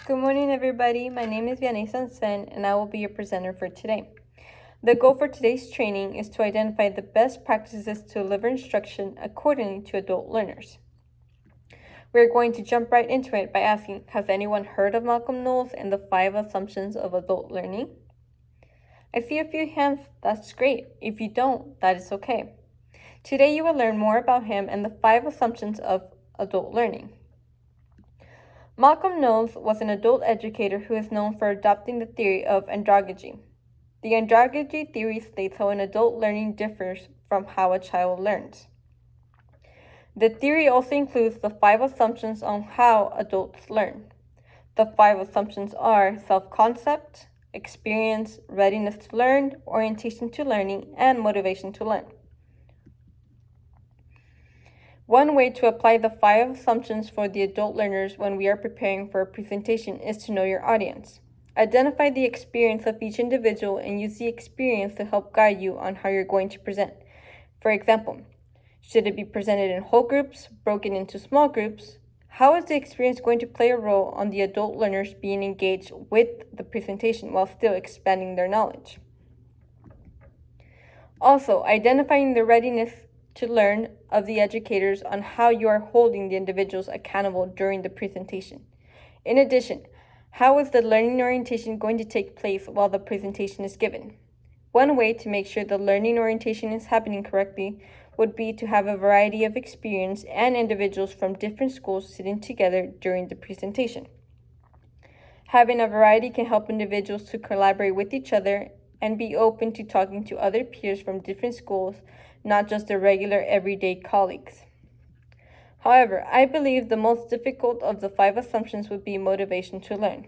Good morning, everybody. My name is Vianney Sansen, and I will be your presenter for today. The goal for today's training is to identify the best practices to deliver instruction accordingly to adult learners. We're going to jump right into it by asking, has anyone heard of Malcolm Knowles and the 5 assumptions of adult learning? I see a few hands. That's great. If you don't, that is okay. Today you will learn more about him and the 5 assumptions of adult learning. Malcolm Knowles was an adult educator who is known for adopting the theory of andragogy. The andragogy theory states how an adult learning differs from how a child learns. The theory also includes the 5 assumptions on how adults learn. The 5 assumptions are self-concept, experience, readiness to learn, orientation to learning, and motivation to learn. One way to apply the 5 assumptions for the adult learners when we are preparing for a presentation is to know your audience. Identify the experience of each individual and use the experience to help guide you on how you're going to present. For example, should it be presented in whole groups, broken into small groups? How is the experience going to play a role on the adult learners being engaged with the presentation while still expanding their knowledge? Also, identifying the readiness to learn of the educators on how you are holding the individuals accountable during the presentation. In addition, how is the learning orientation going to take place while the presentation is given? One way to make sure the learning orientation is happening correctly would be to have a variety of experience and individuals from different schools sitting together during the presentation. Having a variety can help individuals to collaborate with each other and be open to talking to other peers from different schools, not just their regular everyday colleagues. However, I believe the most difficult of the 5 assumptions would be motivation to learn.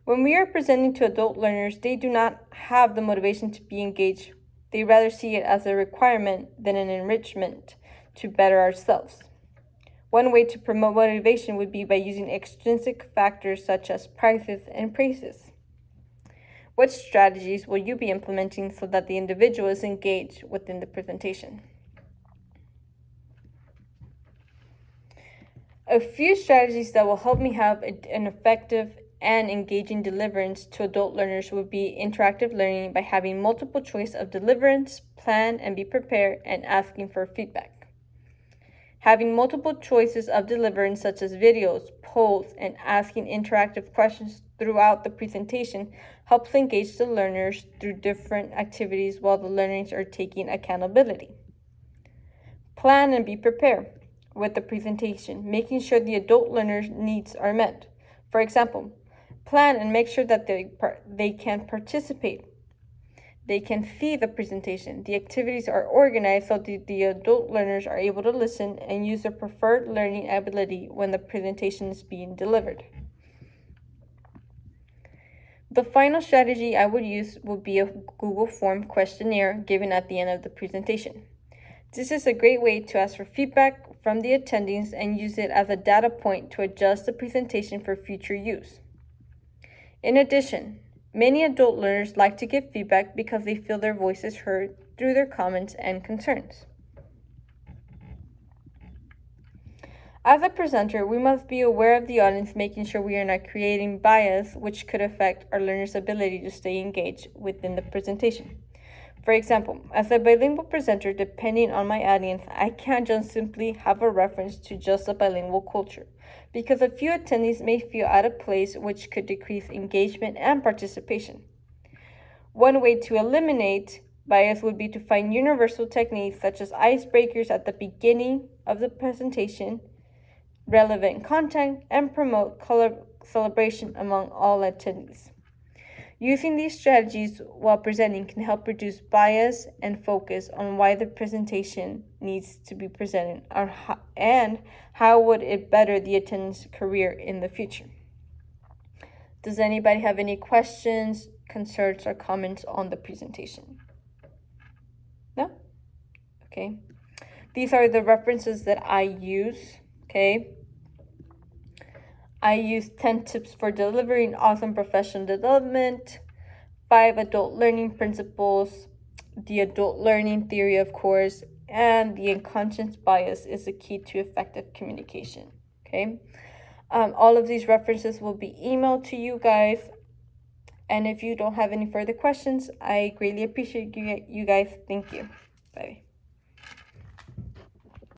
When we are presenting to adult learners, they do not have the motivation to be engaged. They rather see it as a requirement than an enrichment to better ourselves. One way to promote motivation would be by using extrinsic factors such as prices and praises. What strategies will you be implementing so that the individual is engaged within the presentation? A few strategies that will help me have an effective and engaging deliverance to adult learners would be interactive learning by having multiple choice of deliverance, plan and be prepared, and asking for feedback. Having multiple choices of deliverance such as videos, polls, and asking interactive questions throughout the presentation helps engage the learners through different activities while the learners are taking accountability. Plan and be prepared with the presentation, making sure the adult learners' needs are met. For example, plan and make sure that they can participate. They can see the presentation. The activities are organized so that the adult learners are able to listen and use their preferred learning ability when the presentation is being delivered. The final strategy I would use would be a Google Form questionnaire given at the end of the presentation. This is a great way to ask for feedback from the attendees and use it as a data point to adjust the presentation for future use. In addition, many adult learners like to give feedback because they feel their voice is heard through their comments and concerns. As a presenter, we must be aware of the audience, making sure we are not creating bias which could affect our learners' ability to stay engaged within the presentation. For example, as a bilingual presenter, depending on my audience, I can't just simply have a reference to just a bilingual culture, because a few attendees may feel out of place, which could decrease engagement and participation. One way to eliminate bias would be to find universal techniques such as icebreakers at the beginning of the presentation, relevant content, and promote celebration among all attendees. Using these strategies while presenting can help reduce bias and focus on why the presentation needs to be presented and how would it better the attendant's career in the future. Does anybody have any questions, concerns, or comments on the presentation? No? Okay. These are the references that I use, okay? I use 10 tips for delivering awesome professional development, 5 adult learning principles, the adult learning theory, of course, and the unconscious bias is the key to effective communication, okay? All of these references will be emailed to you guys. And if you don't have any further questions, I greatly appreciate you guys. Thank you. Bye.